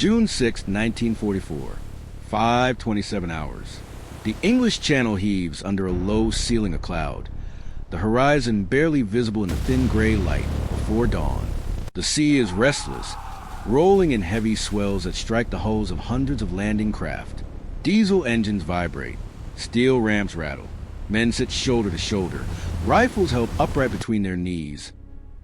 June 6, 1944, 5:27 hours. The English Channel heaves under a low ceiling of cloud, the horizon barely visible in the thin gray light before dawn. The sea is restless, rolling in heavy swells that strike the hulls of hundreds of landing craft. Diesel engines vibrate, steel ramps rattle. Men sit shoulder to shoulder, rifles held upright between their knees,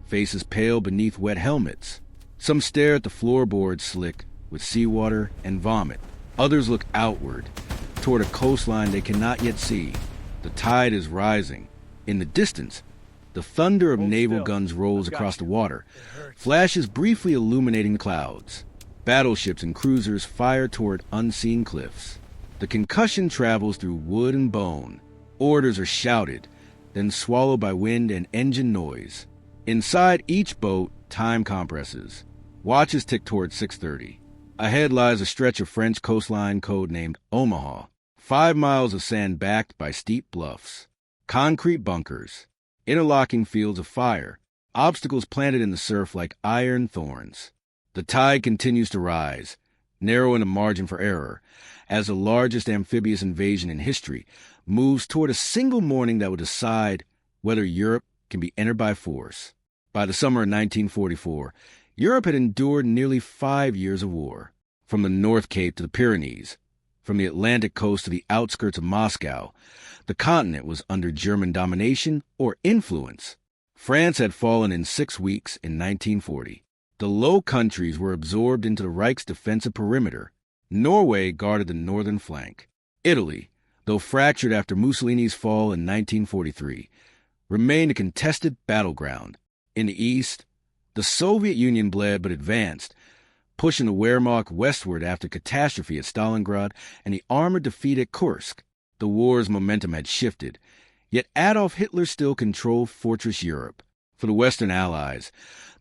faces pale beneath wet helmets. Some stare at the floorboards slick with seawater and vomit. Others look outward, toward a coastline they cannot yet see. The tide is rising. In the distance, the thunder of naval guns rolls across the water, flashes briefly illuminating the clouds. Battleships and cruisers fire toward unseen cliffs. The concussion travels through wood and bone. Orders are shouted, then swallowed by wind and engine noise. Inside each boat, time compresses. Watches tick toward 6:30. Ahead lies a stretch of French coastline codenamed Omaha, 5 miles of sand backed by steep bluffs, concrete bunkers, interlocking fields of fire, obstacles planted in the surf like iron thorns. The tide continues to rise, narrowing the margin for error, as the largest amphibious invasion in history moves toward a single morning that will decide whether Europe can be entered by force. By the summer of 1944, Europe had endured nearly 5 years of war. From the North Cape to the Pyrenees, from the Atlantic coast to the outskirts of Moscow, the continent was under German domination or influence. France had fallen in 6 weeks in 1940. The Low Countries were absorbed into the Reich's defensive perimeter. Norway guarded the northern flank. Italy, though fractured after Mussolini's fall in 1943, remained a contested battleground. In the east, the Soviet Union bled but advanced, pushing the Wehrmacht westward after catastrophe at Stalingrad and the armored defeat at Kursk. The war's momentum had shifted, yet Adolf Hitler still controlled Fortress Europe. For the Western Allies,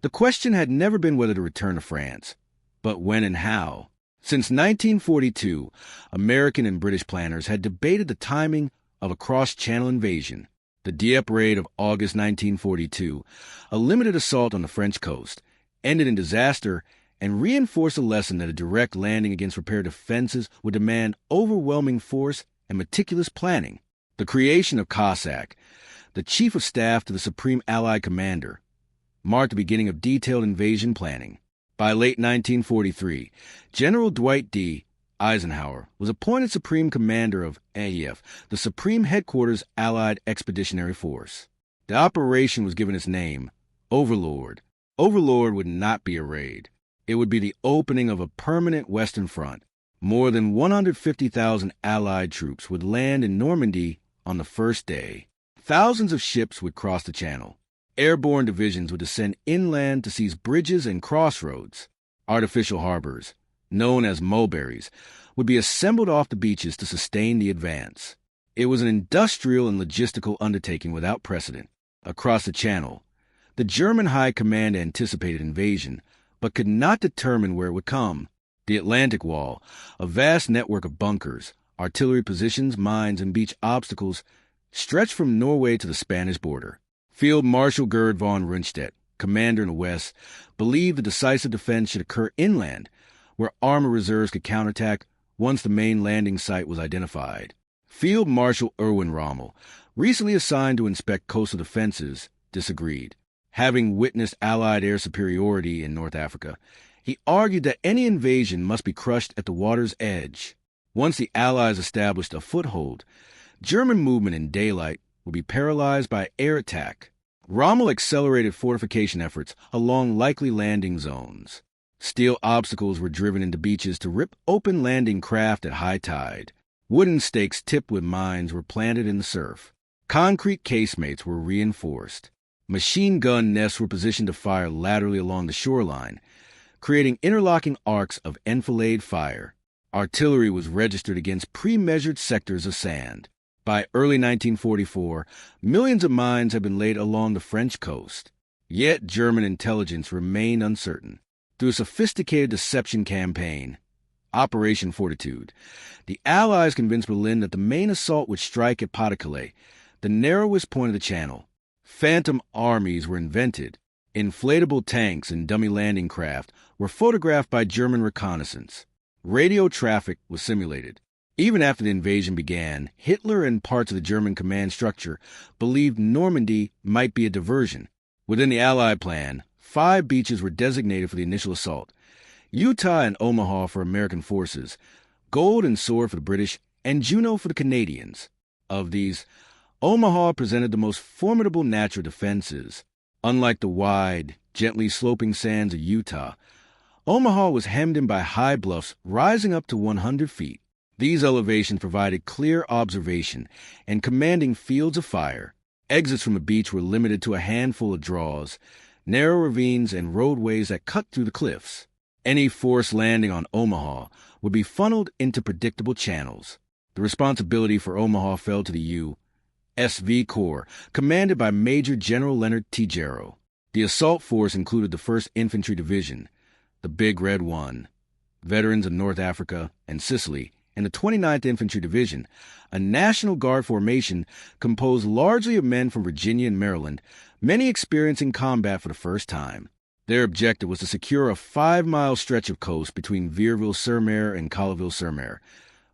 the question had never been whether to return to France, but when and how. Since 1942, American and British planners had debated the timing of a cross-channel invasion. The Dieppe raid of August 1942, a limited assault on the French coast, ended in disaster and reinforced a lesson that a direct landing against repaired defenses would demand overwhelming force and meticulous planning. The creation of Cossack, the chief of staff to the Supreme Allied Commander, marked the beginning of detailed invasion planning. By late 1943, General Dwight D. Eisenhower was appointed Supreme Commander of AEF, the Supreme Headquarters Allied Expeditionary Force. The operation was given its name, Overlord. Overlord would not be a raid. It would be the opening of a permanent Western Front. More than 150,000 Allied troops would land in Normandy on the first day. Thousands of ships would cross the Channel. Airborne divisions would descend inland to seize bridges and crossroads. Artificial harbors, known as mulberries, would be assembled off the beaches to sustain the advance. It was an industrial and logistical undertaking without precedent. Across the Channel, the German High Command anticipated invasion, but could not determine where it would come. The Atlantic Wall, a vast network of bunkers, artillery positions, mines, and beach obstacles, stretched from Norway to the Spanish border. Field Marshal Gerd von Rundstedt, commander in the West, believed the decisive defense should occur inland, where armor reserves could counterattack once the main landing site was identified. Field Marshal Erwin Rommel, recently assigned to inspect coastal defenses, disagreed. Having witnessed Allied air superiority in North Africa, he argued that any invasion must be crushed at the water's edge. Once the Allies established a foothold, German movement in daylight would be paralyzed by air attack. Rommel accelerated fortification efforts along likely landing zones. Steel obstacles were driven into beaches to rip open landing craft at high tide. Wooden stakes tipped with mines were planted in the surf. Concrete casemates were reinforced. Machine gun nests were positioned to fire laterally along the shoreline, creating interlocking arcs of enfilade fire. Artillery was registered against pre-measured sectors of sand. By early 1944, millions of mines had been laid along the French coast. Yet German intelligence remained uncertain. Through a sophisticated deception campaign, Operation Fortitude, the Allies convinced Berlin that the main assault would strike at Pas-de-Calais, the narrowest point of the Channel. Phantom armies were invented. Inflatable tanks and dummy landing craft were photographed by German reconnaissance. Radio traffic was simulated. Even after the invasion began, Hitler and parts of the German command structure believed Normandy might be a diversion. Within the Allied plan, 5 beaches were designated for the initial assault: Utah and Omaha for American forces, Gold and Sword for the British, and Juno for the Canadians. Of these, Omaha presented the most formidable natural defenses. Unlike the wide, gently sloping sands of Utah, Omaha was hemmed in by high bluffs rising up to 100 feet. These elevations provided clear observation and commanding fields of fire. Exits from the beach were limited to a handful of draws, narrow ravines, and roadways that cut through the cliffs. Any force landing on Omaha would be funneled into predictable channels. The responsibility for Omaha fell to the U.S. V Corps, commanded by Major General Leonard T. Jarrow. The assault force included the 1st Infantry Division, the Big Red One, veterans of North Africa and Sicily, and the 29th Infantry Division, a National Guard formation composed largely of men from Virginia and Maryland, many experiencing combat for the first time. Their objective was to secure a 5-mile stretch of coast between Vierville-sur-Mer and Colleville-sur-Mer,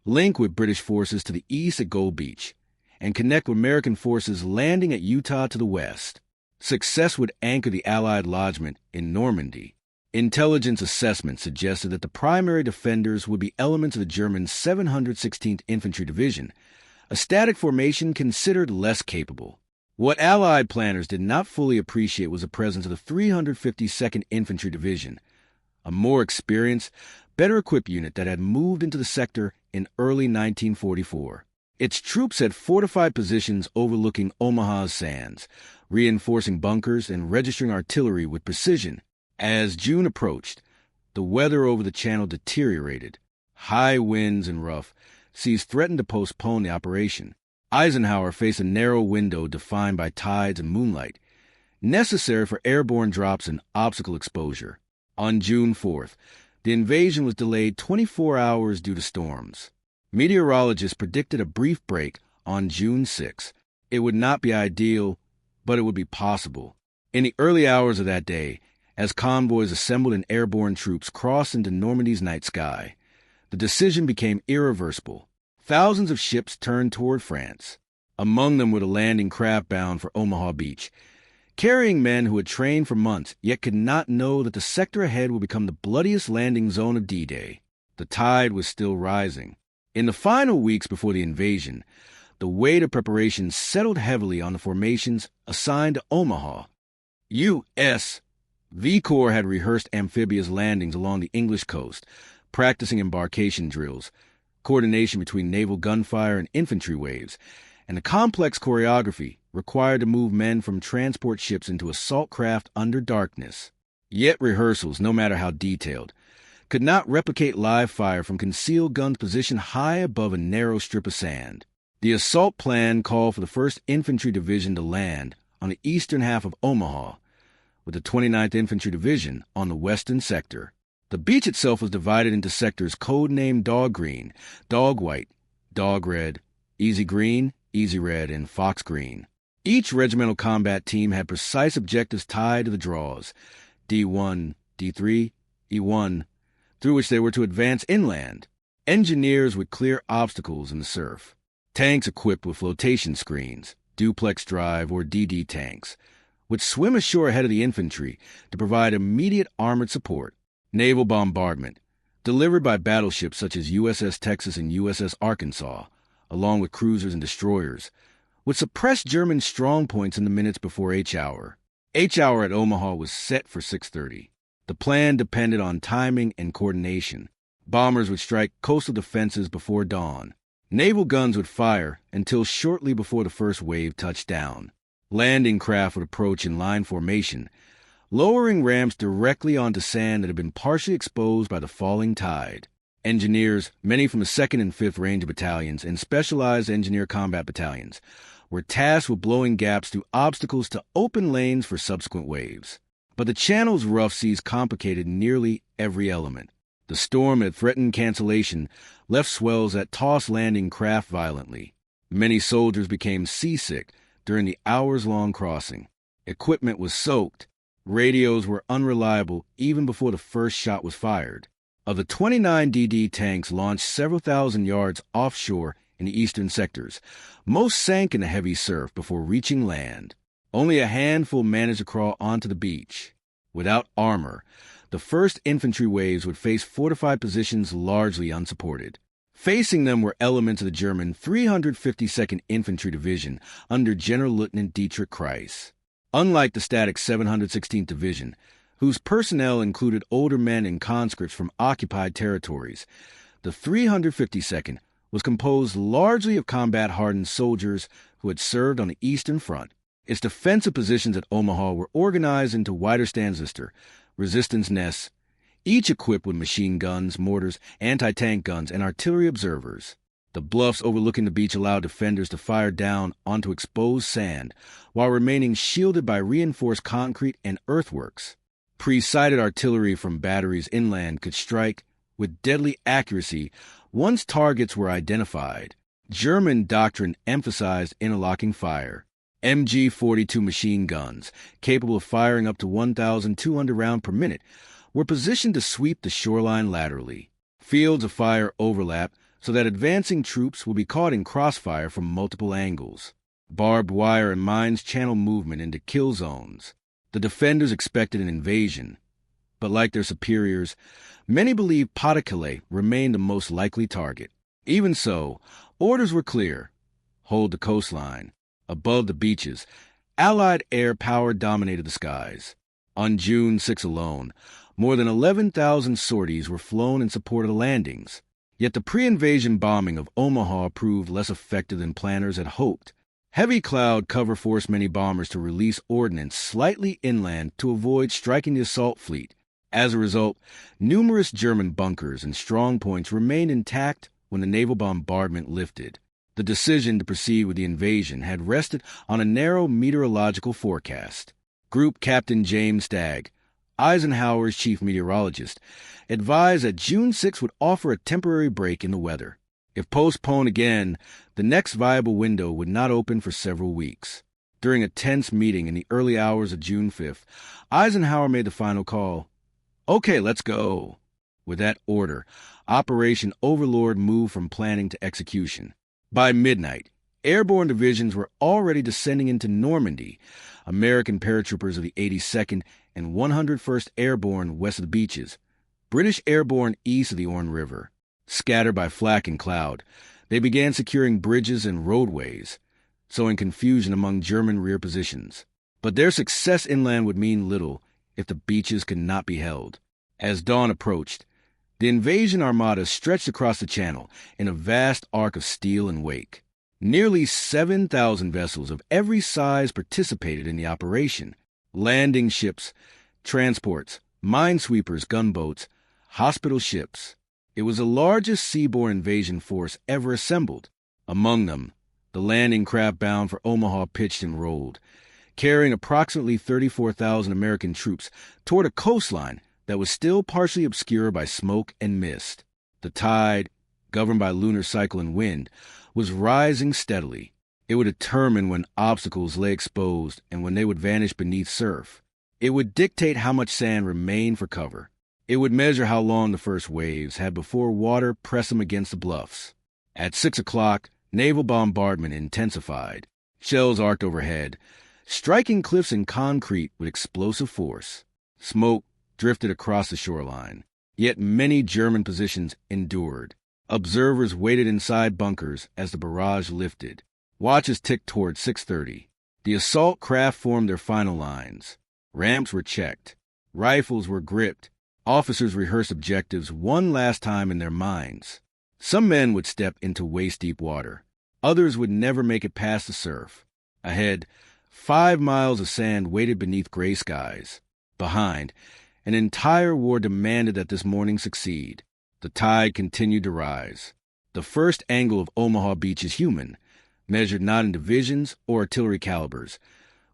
link with British forces to the east at Gold Beach, and connect with American forces landing at Utah to the west. Success would anchor the Allied lodgment in Normandy. Intelligence assessment suggested that the primary defenders would be elements of the German 716th Infantry Division, a static formation considered less capable. What Allied planners did not fully appreciate was the presence of the 352nd Infantry Division, a more experienced, better-equipped unit that had moved into the sector in early 1944. Its troops had fortified positions overlooking Omaha's sands, reinforcing bunkers and registering artillery with precision. As June approached, the weather over the channel deteriorated. High winds and rough seas threatened to postpone the operation. Eisenhower faced a narrow window defined by tides and moonlight, necessary for airborne drops and obstacle exposure. On June 4th, the invasion was delayed 24 hours due to storms. Meteorologists predicted a brief break on June 6th. It would not be ideal, but it would be possible. In the early hours of that day, as convoys assembled and airborne troops crossed into Normandy's night sky, the decision became irreversible. Thousands of ships turned toward France. Among them were the landing craft bound for Omaha Beach, carrying men who had trained for months, yet could not know that the sector ahead would become the bloodiest landing zone of D-Day. The tide was still rising. In the final weeks before the invasion, the weight of preparation settled heavily on the formations assigned to Omaha. U.S. V Corps had rehearsed amphibious landings along the English coast, practicing embarkation drills, coordination between naval gunfire and infantry waves, and the complex choreography required to move men from transport ships into assault craft under darkness. Yet rehearsals, no matter how detailed, could not replicate live fire from concealed guns positioned high above a narrow strip of sand. The assault plan called for the 1st Infantry Division to land on the eastern half of Omaha, with the 29th Infantry Division on the western sector. The beach itself was divided into sectors codenamed Dog Green, Dog White, Dog Red, Easy Green, Easy Red, and Fox Green. Each regimental combat team had precise objectives tied to the draws, D1, D3, E1, through which they were to advance inland. Engineers would clear obstacles in the surf. Tanks equipped with flotation screens, duplex drive or DD tanks, would swim ashore ahead of the infantry to provide immediate armored support. Naval bombardment, delivered by battleships such as USS Texas and USS Arkansas, along with cruisers and destroyers, would suppress German strongpoints in the minutes before H-hour. H-hour at Omaha was set for 6:30. The plan depended on timing and coordination. Bombers would strike coastal defenses before dawn. Naval guns would fire until shortly before the first wave touched down. Landing craft would approach in line formation, lowering ramps directly onto sand that had been partially exposed by the falling tide. Engineers, many from the 2nd and 5th Ranger Battalions and specialized engineer combat battalions, were tasked with blowing gaps through obstacles to open lanes for subsequent waves. But the channel's rough seas complicated nearly every element. The storm that threatened cancellation left swells that tossed landing craft violently. Many soldiers became seasick during the hours-long crossing. Equipment was soaked, Radios were unreliable even before the first shot was fired. Of the 29 DD tanks launched several thousand yards offshore in the eastern sectors, most sank in the heavy surf before reaching land. Only a handful managed to crawl onto the beach. Without armor, the first infantry waves would face fortified positions largely unsupported. Facing them were elements of the German 352nd Infantry Division under General Lieutenant Dietrich Kreis. Unlike the static 716th Division, whose personnel included older men and conscripts from occupied territories, the 352nd was composed largely of combat-hardened soldiers who had served on the Eastern Front. Its defensive positions at Omaha were organized into wider Stanzister, resistance nests, each equipped with machine guns, mortars, anti-tank guns, and artillery observers. The bluffs overlooking the beach allowed defenders to fire down onto exposed sand while remaining shielded by reinforced concrete and earthworks. Pre-sighted artillery from batteries inland could strike with deadly accuracy once targets were identified. German doctrine emphasized interlocking fire. MG-42 machine guns, capable of firing up to 1,200 rounds per minute, were positioned to sweep the shoreline laterally. Fields of fire overlap so that advancing troops will be caught in crossfire from multiple angles. Barbed wire and mines channel movement into kill zones. The defenders expected an invasion, but like their superiors, many believed Pas-de-Calais remained the most likely target. Even so, orders were clear. Hold the coastline. Above the beaches, Allied air power dominated the skies. On June 6 alone, more than 11,000 sorties were flown in support of the landings. Yet the pre-invasion bombing of Omaha proved less effective than planners had hoped. Heavy cloud cover forced many bombers to release ordnance slightly inland to avoid striking the assault fleet. As a result, numerous German bunkers and strong points remained intact when the naval bombardment lifted. The decision to proceed with the invasion had rested on a narrow meteorological forecast. Group Captain James Stagg, Eisenhower's chief meteorologist, advised that June 6 would offer a temporary break in the weather. If postponed again, the next viable window would not open for several weeks. During a tense meeting in the early hours of June 5th, Eisenhower made the final call. "Okay, let's go." With that order, Operation Overlord moved from planning to execution. By midnight, airborne divisions were already descending into Normandy, American paratroopers of the 82nd and 101st Airborne west of the beaches, British airborne east of the Orne River. Scattered by flak and cloud, they began securing bridges and roadways, sowing confusion among German rear positions. But their success inland would mean little if the beaches could not be held. As dawn approached, the invasion armada stretched across the channel in a vast arc of steel and wake. Nearly 7,000 vessels of every size participated in the operation. Landing ships, transports, minesweepers, gunboats, hospital ships. It was the largest seaborne invasion force ever assembled. Among them, the landing craft bound for Omaha pitched and rolled, carrying approximately 34,000 American troops toward a coastline that was still partially obscured by smoke and mist. The tide, governed by lunar cycle and wind, was rising steadily. It would determine when obstacles lay exposed and when they would vanish beneath surf. It would dictate how much sand remained for cover. It would measure how long the first waves had before water pressed them against the bluffs. At 6 o'clock, naval bombardment intensified. Shells arced overhead, striking cliffs and concrete with explosive force. Smoke drifted across the shoreline. Yet many German positions endured. Observers waited inside bunkers as the barrage lifted. Watches ticked toward 6:30. The assault craft formed their final lines. Ramps were checked. Rifles were gripped. Officers rehearsed objectives one last time in their minds. Some men would step into waist-deep water. Others would never make it past the surf. Ahead, 5 miles of sand waited beneath gray skies. Behind, an entire war demanded that this morning succeed. The tide continued to rise. The first angle of Omaha Beach is human, measured not in divisions or artillery calibers,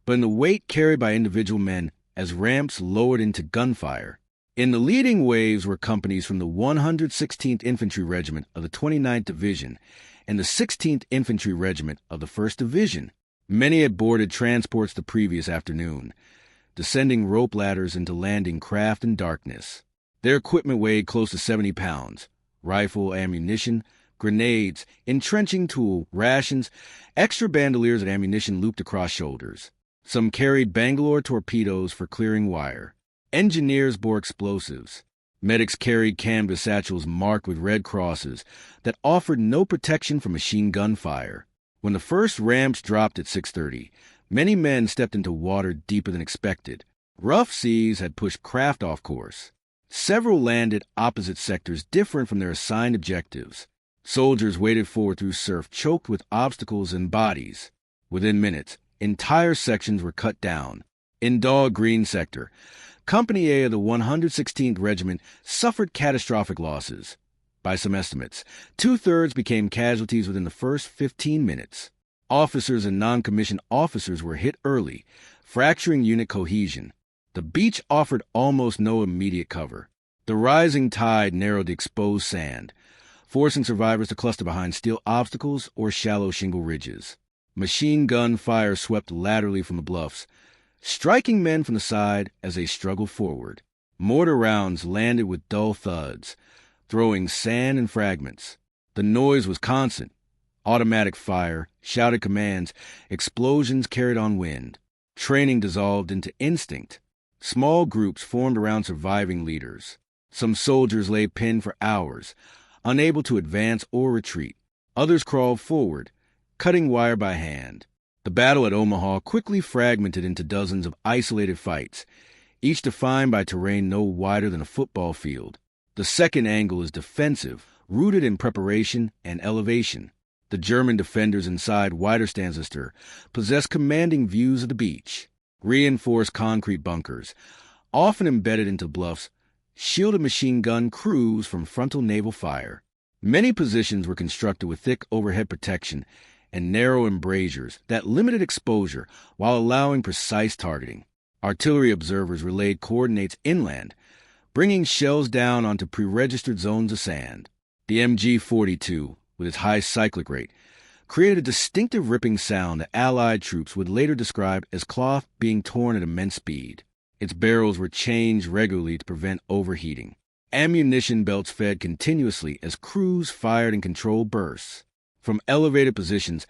but in the weight carried by individual men as ramps lowered into gunfire. In the leading waves were companies from the 116th Infantry Regiment of the 29th Division and the 16th Infantry Regiment of the 1st Division. Many had boarded transports the previous afternoon. descending rope ladders into landing craft in darkness. Their equipment weighed close to 70 pounds. Rifle, ammunition, grenades, entrenching tool, rations, extra bandoliers and ammunition looped across shoulders. Some carried Bangalore torpedoes for clearing wire. Engineers bore explosives. Medics carried canvas satchels marked with red crosses that offered no protection from machine gun fire. When the first ramps dropped at 6:30, many men stepped into water deeper than expected. Rough seas had pushed craft off course. Several landed opposite sectors different from their assigned objectives. Soldiers waded forward through surf choked with obstacles and bodies. Within minutes, entire sections were cut down. In Dog Green Sector, Company A of the 116th Regiment suffered catastrophic losses. By some estimates, 2/3 became casualties within the first 15 minutes. Officers and non-commissioned officers were hit early, fracturing unit cohesion. The beach offered almost no immediate cover. The rising tide narrowed the exposed sand, forcing survivors to cluster behind steel obstacles or shallow shingle ridges. Machine gun fire swept laterally from the bluffs, striking men from the side as they struggled forward. Mortar rounds landed with dull thuds, throwing sand and fragments. The noise was constant. Automatic fire, shouted commands, explosions carried on wind. Training dissolved into instinct. Small groups formed around surviving leaders. Some soldiers lay pinned for hours, unable to advance or retreat. Others crawled forward, cutting wire by hand. The battle at Omaha quickly fragmented into dozens of isolated fights, each defined by terrain no wider than a football field. The second angle is defensive, rooted in preparation and elevation. The German defenders inside Widerstandslister possessed commanding views of the beach. Reinforced concrete bunkers, often embedded into bluffs, shielded machine gun crews from frontal naval fire. Many positions were constructed with thick overhead protection and narrow embrasures that limited exposure while allowing precise targeting. Artillery observers relayed coordinates inland, bringing shells down onto pre-registered zones of sand. The MG-42, with its high cyclic rate, created a distinctive ripping sound that Allied troops would later describe as cloth being torn at immense speed. Its barrels were changed regularly to prevent overheating. Ammunition belts fed continuously as crews fired in controlled bursts. From elevated positions,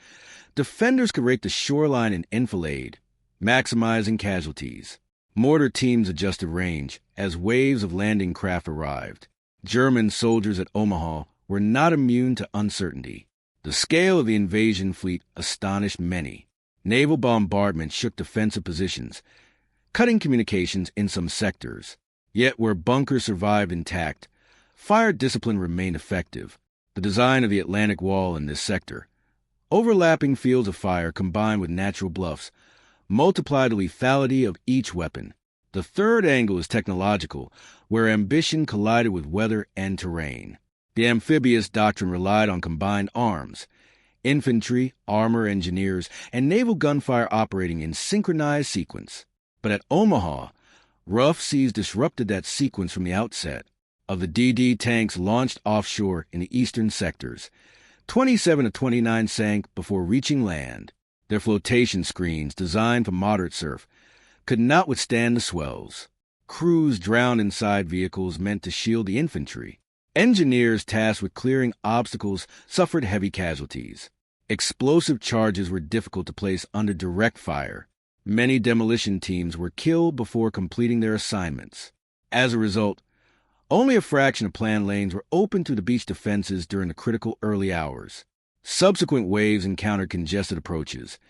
defenders could rake the shoreline in enfilade, maximizing casualties. Mortar teams adjusted range as waves of landing craft arrived. German soldiers at Omaha were not immune to uncertainty. The scale of the invasion fleet astonished many. Naval bombardment shook defensive positions, cutting communications in some sectors. Yet where bunkers survived intact, fire discipline remained effective. The design of the Atlantic Wall in this sector, overlapping fields of fire combined with natural bluffs, multiplied the lethality of each weapon. The third angle is technological, where ambition collided with weather and terrain. The amphibious doctrine relied on combined arms, infantry, armor engineers, and naval gunfire operating in synchronized sequence. But at Omaha, rough seas disrupted that sequence from the outset. Of the DD tanks launched offshore in the eastern sectors, 27 of 29 sank before reaching land. Their flotation screens, designed for moderate surf, could not withstand the swells. Crews drowned inside vehicles meant to shield the infantry. Engineers tasked with clearing obstacles suffered heavy casualties. Explosive charges were difficult to place under direct fire. Many demolition teams were killed before completing their assignments. As a result, only a fraction of planned lanes were open to the beach defenses during the critical early hours. Subsequent waves encountered congested approaches,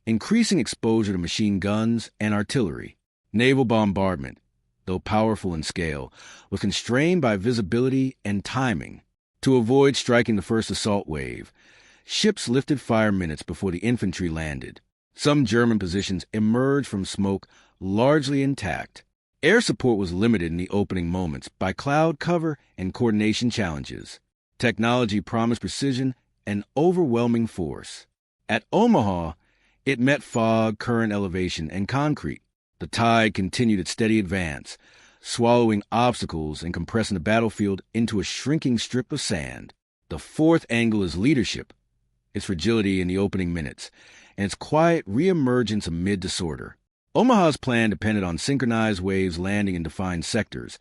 increasing exposure to machine guns and artillery. Naval bombardment, though powerful in scale, was constrained by visibility and timing. To avoid striking the first assault wave, ships lifted fire minutes before the infantry landed. Some German positions emerged from smoke largely intact. Air support was limited in the opening moments by cloud cover and coordination challenges. Technology promised precision and overwhelming force. At Omaha, it met fog, current elevation, and concrete. The tide continued its steady advance, swallowing obstacles and compressing the battlefield into a shrinking strip of sand. The fourth angle is leadership, its fragility in the opening minutes, and its quiet reemergence amid disorder. Omaha's plan depended on synchronized waves landing in defined sectors,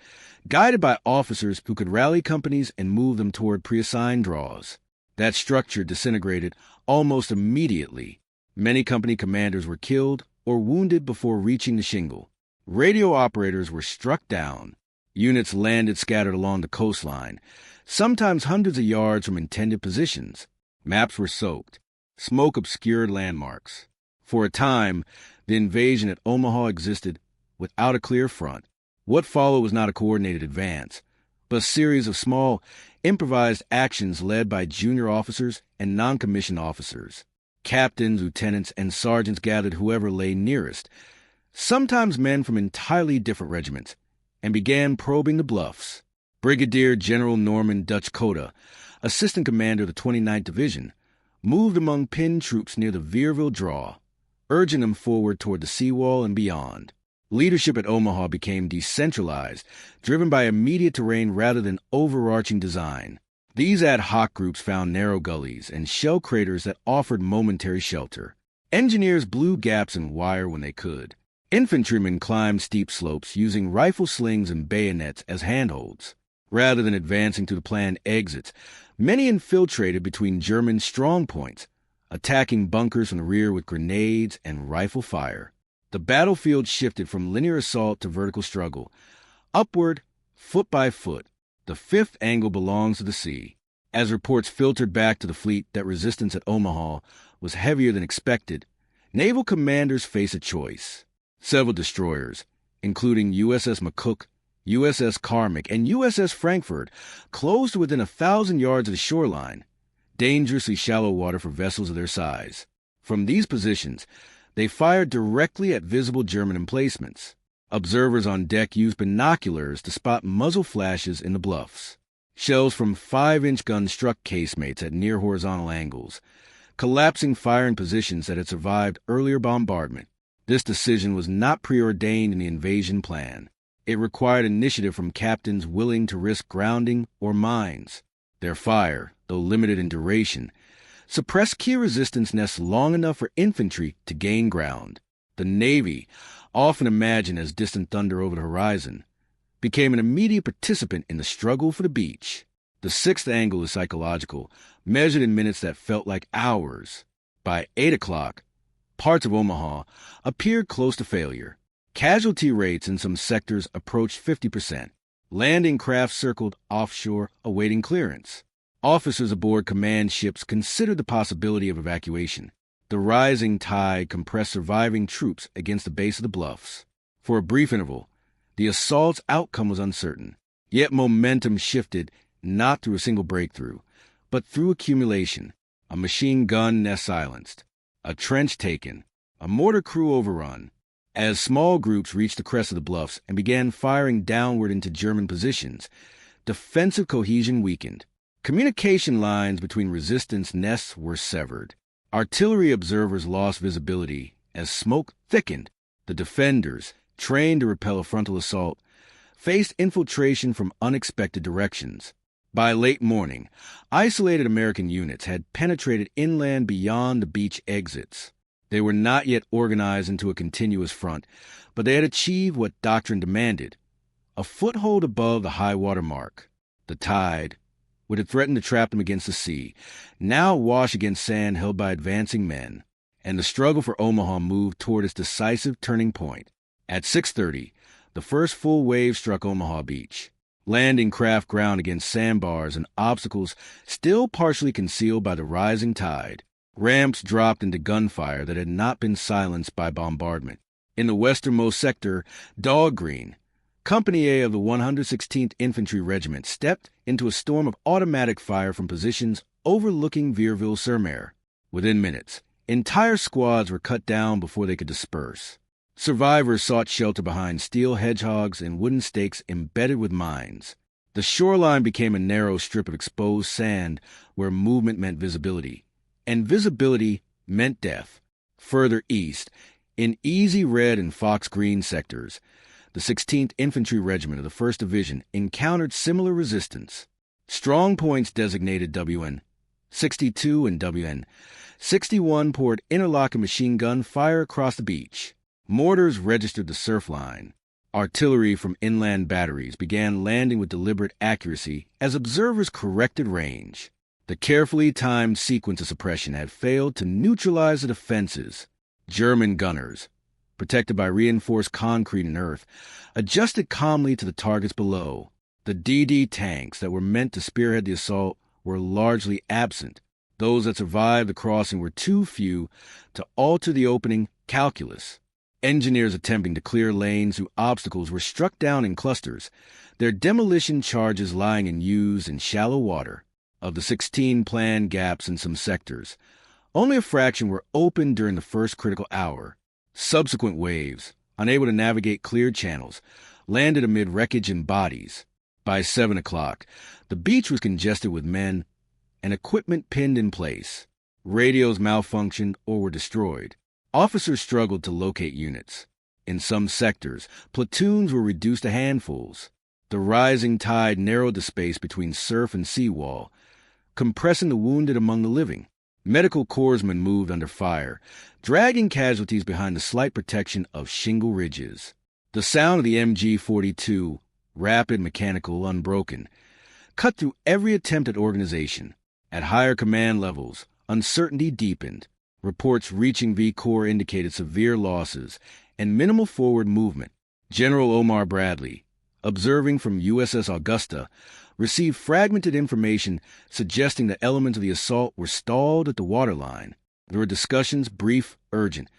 guided by officers who could rally companies and move them toward preassigned draws. That structure disintegrated almost immediately. Many company commanders were killed or wounded before reaching the shingle. Radio operators were struck down. Units landed scattered along the coastline, sometimes hundreds of yards from intended positions. Maps were soaked. Smoke obscured landmarks. For a time, the invasion at Omaha existed without a clear front. What followed was not a coordinated advance, but a series of small, improvised actions led by junior officers and non-commissioned officers. Captains, lieutenants, and sergeants gathered whoever lay nearest, sometimes men from entirely different regiments, and began probing the bluffs. Brigadier General Norman Dutch Coda, assistant commander of the 29th Division, moved among pinned troops near the Veerville Draw, urging them forward toward the seawall and beyond. Leadership at Omaha became decentralized, driven by immediate terrain rather than overarching design. These ad hoc groups found narrow gullies and shell craters that offered momentary shelter. Engineers blew gaps in wire when they could. Infantrymen climbed steep slopes using rifle slings and bayonets as handholds. Rather than advancing to the planned exits, many infiltrated between German strongpoints, attacking bunkers from the rear with grenades and rifle fire. The battlefield shifted from linear assault to vertical struggle. Upward, foot by foot, the fifth angle belongs to the sea. As reports filtered back to the fleet that resistance at Omaha was heavier than expected, naval commanders faced a choice. Several destroyers, including USS McCook, USS Carmack, and USS Frankfurt, closed within 1,000 yards of the shoreline, dangerously shallow water for vessels of their size. From these positions, they fired directly at visible German emplacements. Observers on deck used binoculars to spot muzzle flashes in the bluffs. Shells from 5-inch guns struck casemates at near horizontal angles, collapsing fire in positions that had survived earlier bombardment. This decision was not preordained in the invasion plan. It required initiative from captains willing to risk grounding or mines. Their fire, though limited in duration, suppressed key resistance nests long enough for infantry to gain ground. The Navy, often imagined as distant thunder over the horizon, became an immediate participant in the struggle for the beach. The sixth angle is psychological, measured in minutes that felt like hours. By 8 o'clock, parts of Omaha appeared close to failure. Casualty rates in some sectors approached 50%. Landing craft circled offshore, awaiting clearance. Officers aboard command ships considered the possibility of evacuation. The rising tide compressed surviving troops against the base of the bluffs. For a brief interval, the assault's outcome was uncertain. Yet momentum shifted not through a single breakthrough, but through accumulation. A machine gun nest silenced, a trench taken, a mortar crew overrun. As small groups reached the crest of the bluffs and began firing downward into German positions, defensive cohesion weakened. Communication lines between resistance nests were severed. Artillery observers lost visibility as smoke thickened. The defenders, trained to repel a frontal assault, faced infiltration from unexpected directions. By late morning, isolated American units had penetrated inland beyond the beach exits. They were not yet organized into a continuous front, but they had achieved what doctrine demanded: a foothold above the high water mark. The tide, which had threatened to trap them against the sea, now washed against sand held by advancing men, and the struggle for Omaha moved toward its decisive turning point. At 6:30, the first full wave struck Omaha Beach. Landing craft ground against sandbars and obstacles still partially concealed by the rising tide. Ramps dropped into gunfire that had not been silenced by bombardment. In the westernmost sector, Dog Green, Company A of the 116th Infantry Regiment, stepped into a storm of automatic fire from positions overlooking Veerville-sur-Mer. Within minutes, entire squads were cut down before they could disperse. Survivors sought shelter behind steel hedgehogs and wooden stakes embedded with mines. The shoreline became a narrow strip of exposed sand where movement meant visibility, and visibility meant death. Further east, in easy red and fox green sectors, the 16th Infantry Regiment of the 1st Division encountered similar resistance. Strong points designated WN 62 and WN 61 poured interlocking machine gun fire across the beach. Mortars registered the surf line. Artillery from inland batteries began landing with deliberate accuracy as observers corrected range. The carefully timed sequence of suppression had failed to neutralize the defenses. German gunners, protected by reinforced concrete and earth, adjusted calmly to the targets below. The DD tanks that were meant to spearhead the assault were largely absent. Those that survived the crossing were too few to alter the opening calculus. Engineers attempting to clear lanes through obstacles were struck down in clusters, their demolition charges lying in used and shallow water. Of the 16 planned gaps in some sectors, only a fraction were opened during the first critical hour. Subsequent waves, unable to navigate cleared channels, landed amid wreckage and bodies. By 7 o'clock, the beach was congested with men and equipment pinned in place. Radios malfunctioned or were destroyed. Officers struggled to locate units. In some sectors, platoons were reduced to handfuls. The rising tide narrowed the space between surf and seawall, compressing the wounded among the living. Medical corpsmen moved under fire, dragging casualties behind the slight protection of shingle ridges. The sound of the MG-42, rapid, mechanical, unbroken, cut through every attempt at organization. At higher command levels, uncertainty deepened. Reports reaching V Corps indicated severe losses and minimal forward movement. General Omar Bradley, observing from USS Augusta, received fragmented information suggesting that elements of the assault were stalled at the waterline. There were discussions, brief, urgent,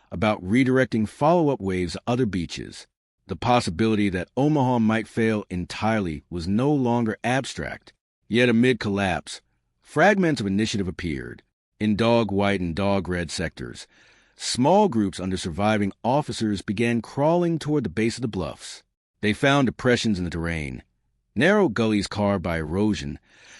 about redirecting follow-up waves to other beaches. The possibility that Omaha might fail entirely was no longer abstract. Yet amid collapse, fragments of initiative appeared. In dog-white and dog-red sectors, small groups under surviving officers began crawling toward the base of the bluffs. They found depressions in the terrain, narrow gullies carved by erosion,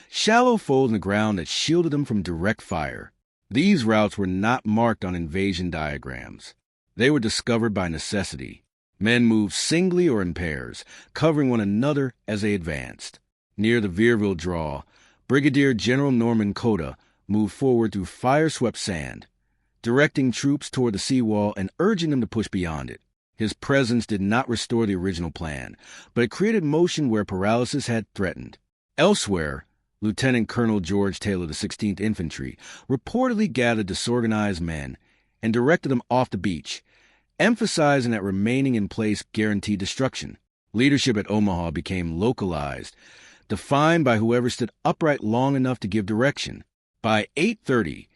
shallow folds in the ground that shielded them from direct fire. These routes were not marked on invasion diagrams. They were discovered by necessity. Men moved singly or in pairs, covering one another as they advanced. Near the Vierville Draw, Brigadier General Norman Cota moved forward through fire-swept sand, directing troops toward the seawall and urging them to push beyond it. His presence did not restore the original plan, but it created motion where paralysis had threatened. Elsewhere, Lieutenant Colonel George Taylor of the 16th Infantry reportedly gathered disorganized men and directed them off the beach, emphasizing that remaining in place guaranteed destruction. Leadership at Omaha became localized, defined by whoever stood upright long enough to give direction. By 8:30,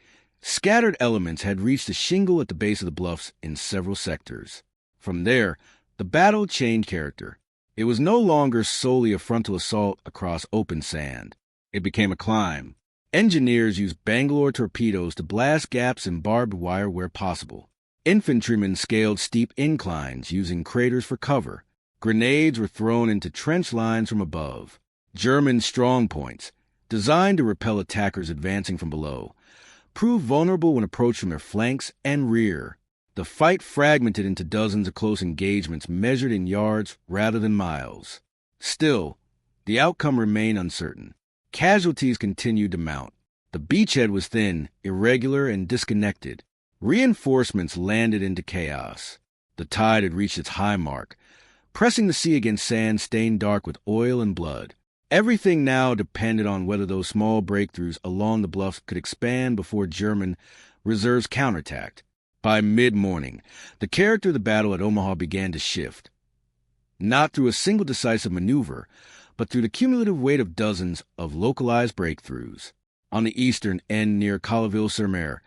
scattered elements had reached the shingle at the base of the bluffs in several sectors. From there, the battle changed character. It was no longer solely a frontal assault across open sand. It became a climb. Engineers used Bangalore torpedoes to blast gaps in barbed wire where possible. Infantrymen scaled steep inclines using craters for cover. Grenades were thrown into trench lines from above. German strongpoints, designed to repel attackers advancing from below, proved vulnerable when approached from their flanks and rear. The fight fragmented into dozens of close engagements measured in yards rather than miles. Still, the outcome remained uncertain. Casualties continued to mount. The beachhead was thin, irregular, and disconnected. Reinforcements landed into chaos. The tide had reached its high mark, pressing the sea against sand stained dark with oil and blood. Everything now depended on whether those small breakthroughs along the bluffs could expand before German reserves counterattacked. By mid-morning, the character of the battle at Omaha began to shift. Not through a single decisive maneuver, but through the cumulative weight of dozens of localized breakthroughs. On the eastern end near Colleville-sur-Mer,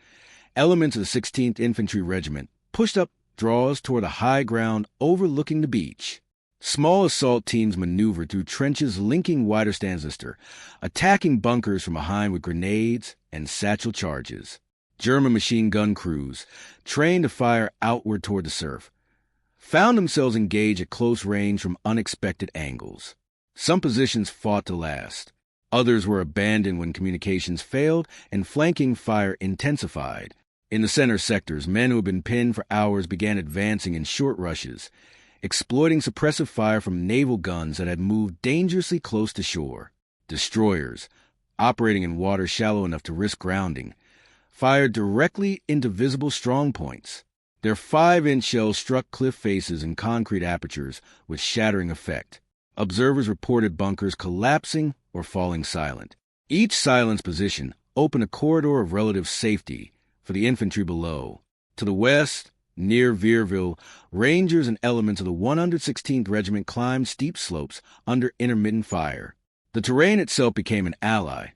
elements of the 16th Infantry Regiment pushed up draws toward a high ground overlooking the beach. Small assault teams maneuvered through trenches linking Widerstandslister, attacking bunkers from behind with grenades and satchel charges. German machine gun crews, trained to fire outward toward the surf, found themselves engaged at close range from unexpected angles. Some positions fought to last. Others were abandoned when communications failed and flanking fire intensified. In the center sectors, men who had been pinned for hours began advancing in short rushes, exploiting suppressive fire from naval guns that had moved dangerously close to shore. Destroyers, operating in water shallow enough to risk grounding, fired directly into visible strongpoints. Their 5-inch shells struck cliff faces and concrete apertures with shattering effect. Observers reported bunkers collapsing or falling silent. Each silenced position opened a corridor of relative safety for the infantry below. To the west, near Vierville, Rangers and elements of the 116th Regiment climbed steep slopes under intermittent fire. The terrain itself became an ally.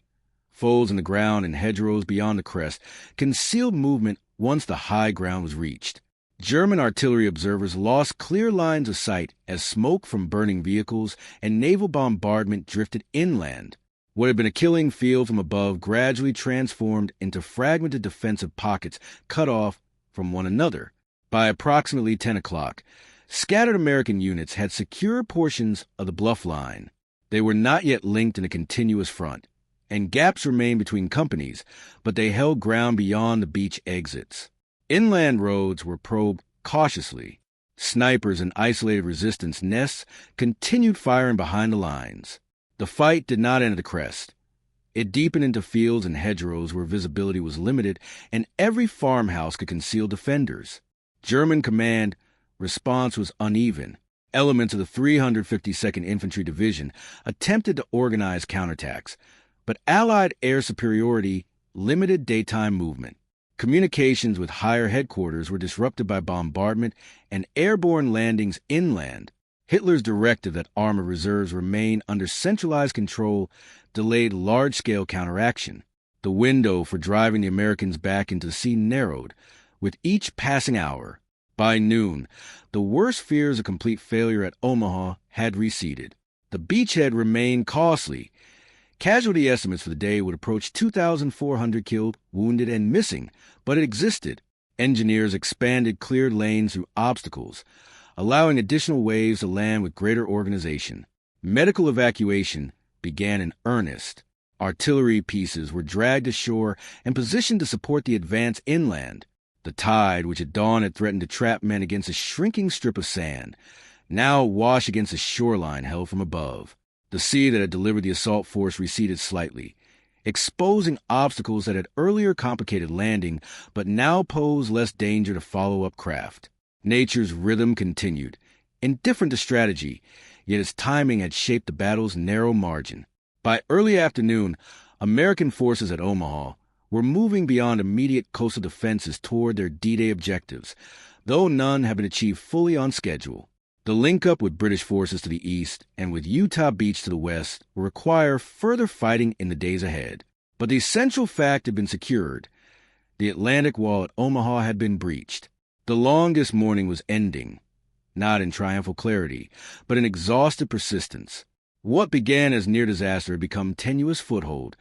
Folds in the ground and hedgerows beyond the crest concealed movement once the high ground was reached. German artillery observers lost clear lines of sight as smoke from burning vehicles and naval bombardment drifted inland. What had been a killing field from above gradually transformed into fragmented defensive pockets cut off from one another. By approximately 10 o'clock, scattered American units had secured portions of the bluff line. They were not yet linked in a continuous front, and gaps remained between companies, but they held ground beyond the beach exits. Inland roads were probed cautiously. Snipers and isolated resistance nests continued firing behind the lines. The fight did not end at the crest. It deepened into fields and hedgerows where visibility was limited, and every farmhouse could conceal defenders. German command response was uneven. Elements of the 352nd Infantry Division attempted to organize counterattacks, but Allied air superiority limited daytime movement. Communications with higher headquarters were disrupted by bombardment and airborne landings inland. Hitler's directive that armor reserves remain under centralized control delayed large-scale counteraction. The window for driving the Americans back into the sea narrowed with each passing hour. By noon, the worst fears of complete failure at Omaha had receded. The beachhead remained costly. Casualty estimates for the day would approach 2,400 killed, wounded, and missing, but it existed. Engineers expanded cleared lanes through obstacles, allowing additional waves to land with greater organization. Medical evacuation began in earnest. Artillery pieces were dragged ashore and positioned to support the advance inland. The tide, which at dawn had threatened to trap men against a shrinking strip of sand, now washed against the shoreline held from above. The sea that had delivered the assault force receded slightly, exposing obstacles that had earlier complicated landing but now posed less danger to follow-up craft. Nature's rhythm continued, indifferent to strategy, yet its timing had shaped the battle's narrow margin. By early afternoon, American forces at Omaha were moving beyond immediate coastal defenses toward their D-Day objectives, though none had been achieved fully on schedule. The link-up with British forces to the east and with Utah Beach to the west will require further fighting in the days ahead. But the essential fact had been secured. The Atlantic wall at Omaha had been breached. The longest morning was ending, not in triumphal clarity, but in exhausted persistence. What began as near disaster had become tenuous foothold,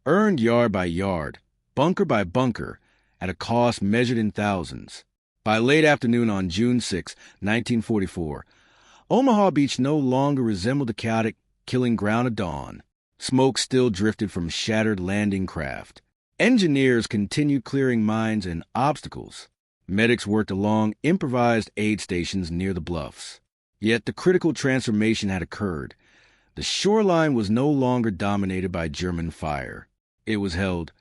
earned yard by yard, bunker by bunker, at a cost measured in thousands. By late afternoon on June 6, 1944, Omaha Beach no longer resembled the chaotic, killing ground of dawn. Smoke still drifted from shattered landing craft. Engineers continued clearing mines and obstacles. Medics worked along improvised aid stations near the bluffs. Yet the critical transformation had occurred. The shoreline was no longer dominated by German fire. It was held,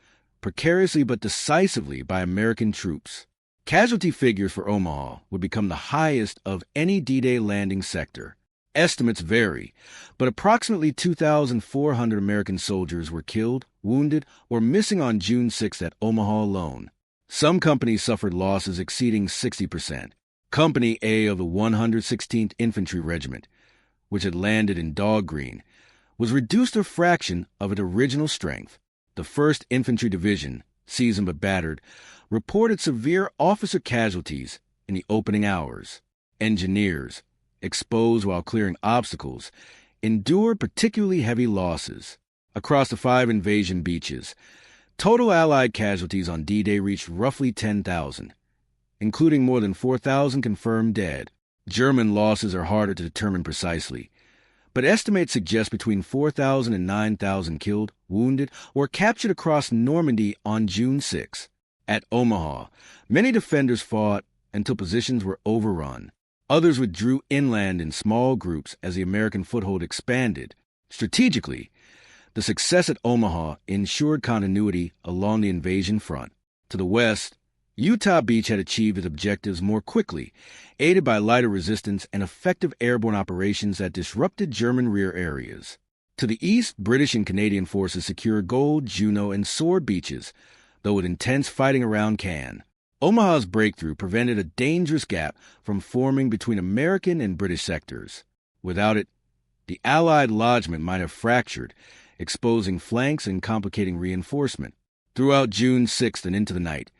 precariously but decisively, by American troops. Casualty figures for Omaha would become the highest of any D-Day landing sector. Estimates vary, but approximately 2,400 American soldiers were killed, wounded, or missing on June 6 at Omaha alone. Some companies suffered losses exceeding 60%. Company A of the 116th Infantry Regiment, which had landed in Dog Green, was reduced to a fraction of its original strength. The 1st Infantry Division, seasoned but battered, reported severe officer casualties in the opening hours. Engineers, exposed while clearing obstacles, endured particularly heavy losses. Across the 5 invasion beaches, total Allied casualties on D-Day reached roughly 10,000, including more than 4,000 confirmed dead. German losses are harder to determine precisely, but estimates suggest between 4,000 and 9,000 killed, wounded, or captured across Normandy on June 6. At Omaha, many defenders fought until positions were overrun. Others withdrew inland in small groups as the American foothold expanded. Strategically, the success at Omaha ensured continuity along the invasion front. To the west, Utah Beach had achieved its objectives more quickly, aided by lighter resistance and effective airborne operations that disrupted German rear areas. To the east, British and Canadian forces secured Gold, Juno, and Sword beaches, though with intense fighting around Cannes. Omaha's breakthrough prevented a dangerous gap from forming between American and British sectors. Without it, the Allied lodgment might have fractured, exposing flanks and complicating reinforcement. Throughout June 6th and into the night,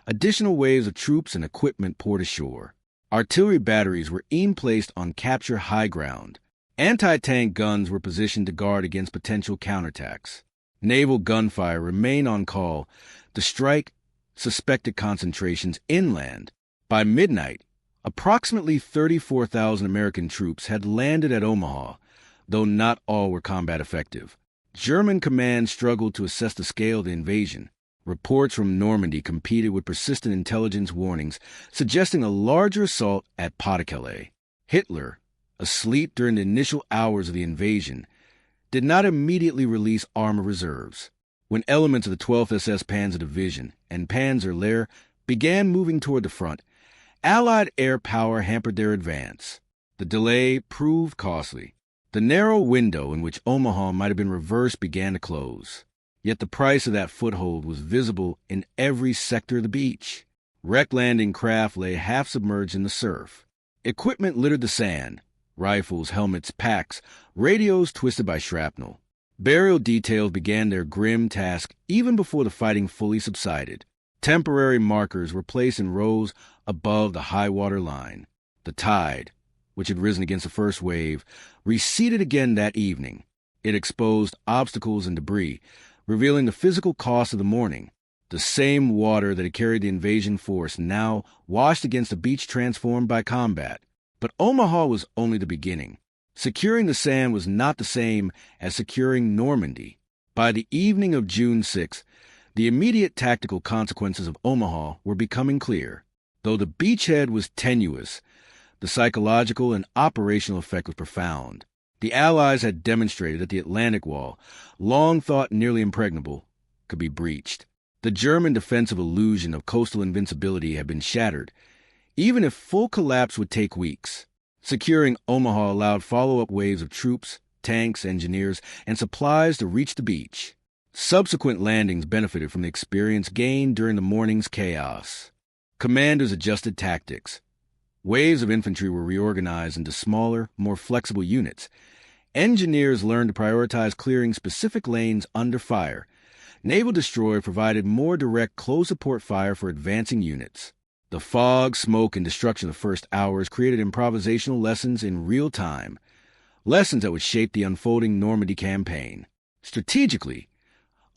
additional waves of troops and equipment poured ashore. Artillery batteries were placed on capture high ground. Anti-tank guns were positioned to guard against potential counterattacks. Naval gunfire remained on call to strike suspected concentrations inland. By midnight, approximately 34,000 American troops had landed at Omaha, though not all were combat effective. German command struggled to assess the scale of the invasion. Reports from Normandy competed with persistent intelligence warnings suggesting a larger assault at Pas-de-Calais. Hitler, asleep during the initial hours of the invasion, did not immediately release armor reserves. When elements of the 12th SS Panzer Division and Panzer Lehr began moving toward the front, Allied air power hampered their advance. The delay proved costly. The narrow window in which Omaha might have been reversed began to close. Yet the price of that foothold was visible in every sector of the beach. Wrecked landing craft lay half-submerged in the surf. Equipment littered the sand. Rifles, helmets, packs, radios twisted by shrapnel. Burial details began their grim task even before the fighting fully subsided. Temporary markers were placed in rows above the high-water line. The tide, which had risen against the first wave, receded again that evening. It exposed obstacles and debris, revealing the physical cost of the morning. The same water that had carried the invasion force now washed against a beach transformed by combat. But Omaha was only the beginning. Securing the sand was not the same as securing Normandy. By the evening of June 6th, the immediate tactical consequences of Omaha were becoming clear. Though the beachhead was tenuous, the psychological and operational effect was profound. The Allies had demonstrated that the Atlantic Wall, long thought nearly impregnable, could be breached. The German defensive illusion of coastal invincibility had been shattered, even if full collapse would take weeks. Securing Omaha allowed follow-up waves of troops, tanks, engineers, and supplies to reach the beach. Subsequent landings benefited from the experience gained during the morning's chaos. Commanders adjusted tactics. Waves of infantry were reorganized into smaller, more flexible units. Engineers learned to prioritize clearing specific lanes under fire. Naval destroyers provided more direct close-support fire for advancing units. The fog, smoke, and destruction of the first hours created improvisational lessons in real time, lessons that would shape the unfolding Normandy campaign. Strategically,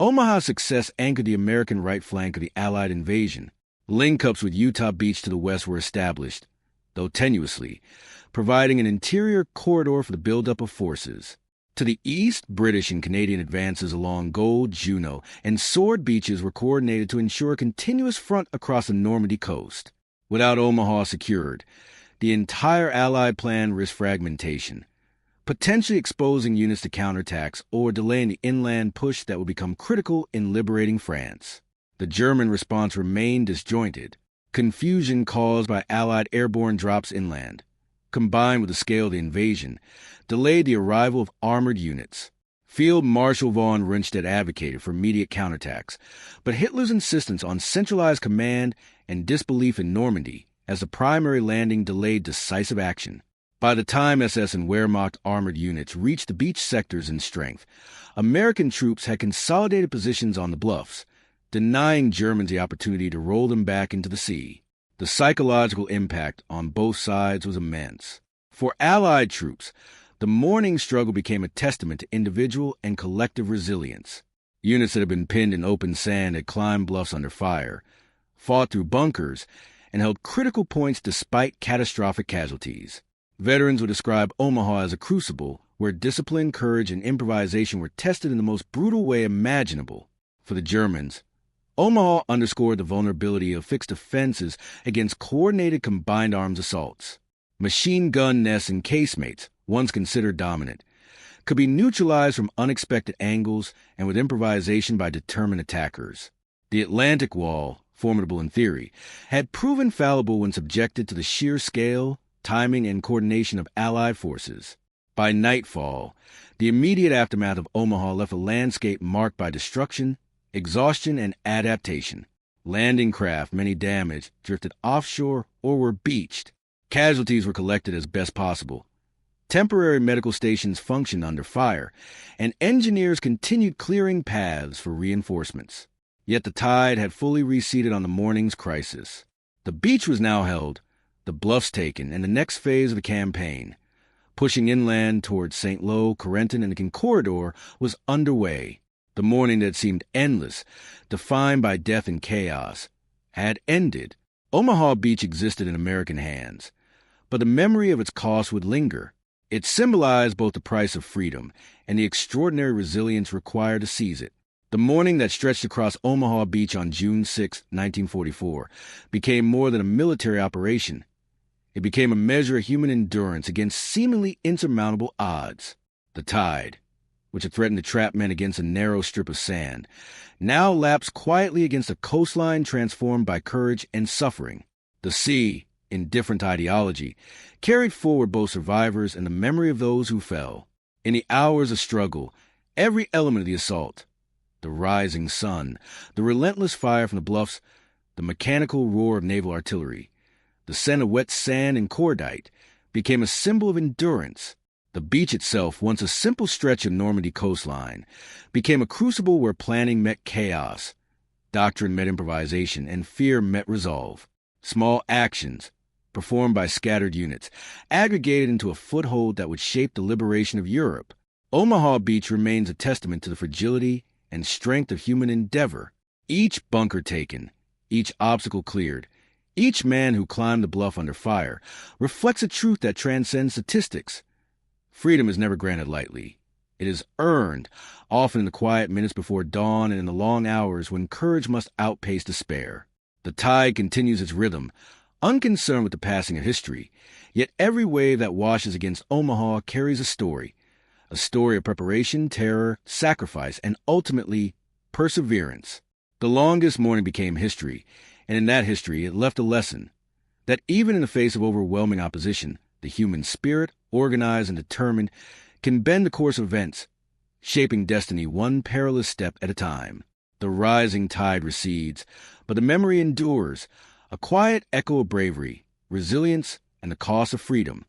Omaha's success anchored the American right flank of the Allied invasion. Link-ups with Utah Beach to the west were established, though tenuously, providing an interior corridor for the buildup of forces. To the east, British and Canadian advances along Gold, Juno, and Sword beaches were coordinated to ensure a continuous front across the Normandy coast. Without Omaha secured, the entire Allied plan risked fragmentation, potentially exposing units to counterattacks or delaying the inland push that would become critical in liberating France. The German response remained disjointed. Confusion caused by Allied airborne drops inland, combined with the scale of the invasion, delayed the arrival of armored units. Field Marshal von Rundstedt advocated for immediate counterattacks, but Hitler's insistence on centralized command and disbelief in Normandy as the primary landing delayed decisive action. By the time SS and Wehrmacht armored units reached the beach sectors in strength, American troops had consolidated positions on the bluffs, denying Germans the opportunity to roll them back into the sea. The psychological impact on both sides was immense. For Allied troops, the morning struggle became a testament to individual and collective resilience. Units that had been pinned in open sand had climbed bluffs under fire, fought through bunkers, and held critical points despite catastrophic casualties. Veterans would describe Omaha as a crucible where discipline, courage, and improvisation were tested in the most brutal way imaginable. For the Germans, Omaha underscored the vulnerability of fixed defenses against coordinated combined arms assaults. Machine gun nests and casemates, once considered dominant, could be neutralized from unexpected angles and with improvisation by determined attackers. The Atlantic Wall, formidable in theory, had proven fallible when subjected to the sheer scale, timing, and coordination of Allied forces. By nightfall, the immediate aftermath of Omaha left a landscape marked by destruction, exhaustion, and adaptation. Landing craft, many damaged, drifted offshore or were beached. Casualties were collected as best possible. Temporary medical stations functioned under fire, and engineers continued clearing paths for reinforcements. Yet the tide had fully receded on the morning's crisis. The beach was now held, the bluffs taken, and the next phase of the campaign, pushing inland towards St. Lo, Corentin, and the Conquistador, was underway. The morning that seemed endless, defined by death and chaos, had ended. Omaha Beach existed in American hands, but the memory of its cost would linger. It symbolized both the price of freedom and the extraordinary resilience required to seize it. The morning that stretched across Omaha Beach on June 6, 1944, became more than a military operation. It became a measure of human endurance against seemingly insurmountable odds. The tide, which had threatened to trap men against a narrow strip of sand, now lapsed quietly against a coastline transformed by courage and suffering. The sea, in different ideology, carried forward both survivors and the memory of those who fell. In the hours of struggle, every element of the assault, the rising sun, the relentless fire from the bluffs, the mechanical roar of naval artillery, the scent of wet sand and cordite, became a symbol of endurance. The beach itself, once a simple stretch of Normandy coastline, became a crucible where planning met chaos, doctrine met improvisation, and fear met resolve. Small actions, performed by scattered units, aggregated into a foothold that would shape the liberation of Europe. Omaha Beach remains a testament to the fragility and strength of human endeavor. Each bunker taken, each obstacle cleared, each man who climbed the bluff under fire reflects a truth that transcends statistics. Freedom is never granted lightly. It is earned, often in the quiet minutes before dawn and in the long hours when courage must outpace despair. The tide continues its rhythm, unconcerned with the passing of history, yet every wave that washes against Omaha carries a story of preparation, terror, sacrifice, and ultimately perseverance. The longest morning became history, and in that history it left a lesson that even in the face of overwhelming opposition, the human spirit, organized and determined, can bend the course of events, shaping destiny one perilous step at a time. The rising tide recedes, but the memory endures, a quiet echo of bravery, resilience, and the cost of freedom.